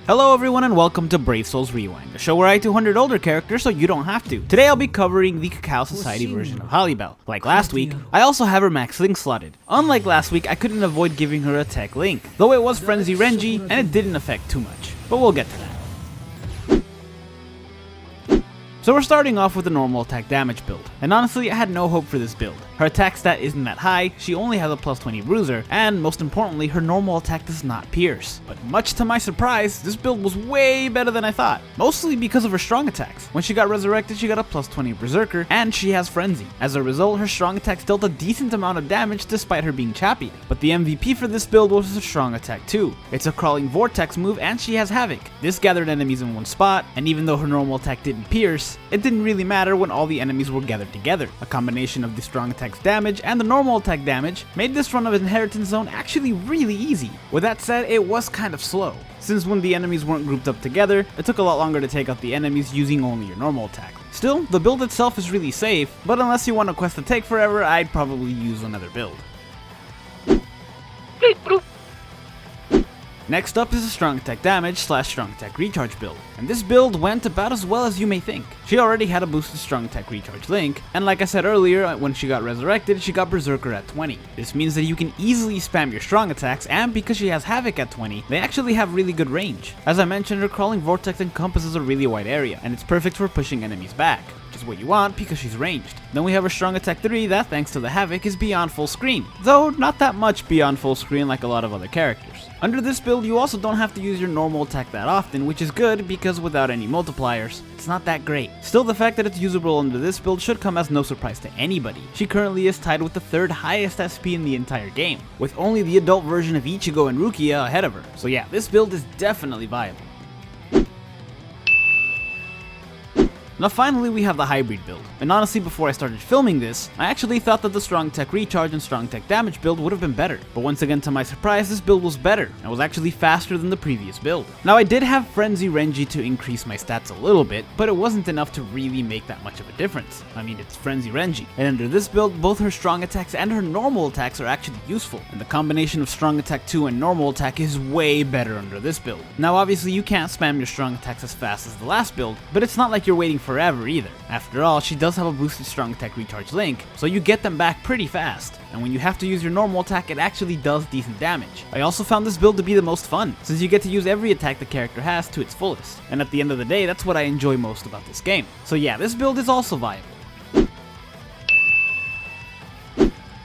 Hello everyone and welcome to Brave Souls Rewind, a show where I 200 older characters so you don't have to. Today I'll be covering the Cacao Society version of Halibel. Like last week, I also have her max link slotted. Unlike last week, I couldn't avoid giving her a tech link, though it was Frenzy Renji and it didn't affect too much, but we'll get to that. So we're starting off with a normal attack damage build, and honestly I had no hope for this build. Her attack stat isn't that high, she only has a plus 20 bruiser, and most importantly her normal attack does not pierce. But much to my surprise, this build was way better than I thought, mostly because of her strong attacks. When she got resurrected she got a plus 20 berserker, and she has frenzy. As a result, her strong attacks dealt a decent amount of damage despite her being chappied. But the MVP for this build was her strong attack too. It's a crawling vortex move and she has havoc. This gathered enemies in one spot, and even though her normal attack didn't pierce, it didn't really matter when all the enemies were gathered together. A combination of the strong attack's damage and the normal attack damage made this run of Inheritance Zone actually really easy. With that said, it was kind of slow, since when the enemies weren't grouped up together, it took a lot longer to take out the enemies using only your normal attack. Still, the build itself is really safe, but unless you want a quest to take forever, I'd probably use another build. Next up is a strong attack damage / strong attack recharge build, and this build went about as well as you may think. She already had a boosted strong attack recharge link, and like I said earlier, when she got resurrected, she got berserker at 20. This means that you can easily spam your strong attacks, and because she has havoc at 20, they actually have really good range. As I mentioned, her crawling vortex encompasses a really wide area, and it's perfect for pushing enemies back, which is what you want because she's ranged. Then we have her strong attack 3 that, thanks to the havoc, is beyond full screen, though not that much beyond full screen like a lot of other characters. Under this build, you also don't have to use your normal attack that often, which is good because without any multipliers, it's not that great. Still, the fact that it's usable under this build should come as no surprise to anybody. She currently is tied with the 3rd highest SP in the entire game, with only the adult version of Ichigo and Rukia ahead of her. So yeah, this build is definitely viable. Now finally we have the hybrid build, and honestly before I started filming this, I actually thought that the strong tech recharge and strong tech damage build would have been better, but once again to my surprise this build was better, and was actually faster than the previous build. Now I did have Frenzy Renji to increase my stats a little bit, but it wasn't enough to really make that much of a difference. I mean, it's Frenzy Renji, and under this build both her strong attacks and her normal attacks are actually useful, and the combination of strong attack 2 and normal attack is way better under this build. Now obviously you can't spam your strong attacks as fast as the last build, but it's not like you're waiting forever either. After all, she does have a boosted strong attack recharge link, so you get them back pretty fast, and when you have to use your normal attack it actually does decent damage. I also found this build to be the most fun, since you get to use every attack the character has to its fullest, and at the end of the day that's what I enjoy most about this game. So yeah, this build is also viable.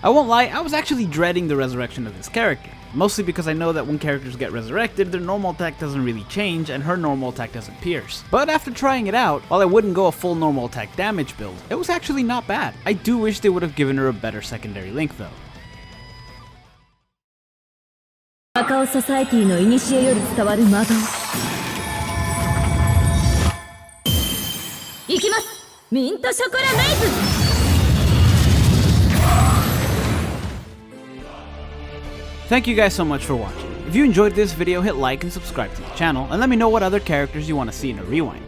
I won't lie, I was actually dreading the resurrection of this character, mostly because I know that when characters get resurrected, their normal attack doesn't really change and her normal attack doesn't pierce. But after trying it out, while I wouldn't go a full normal attack damage build, it was actually not bad. I do wish they would have given her a better secondary link though. Cacao Society の古より伝わる魔導。いきます。ミントショコラメイズ。Thank you guys so much for watching. If you enjoyed this video, hit like and subscribe to the channel, and let me know what other characters you want to see in a rewind.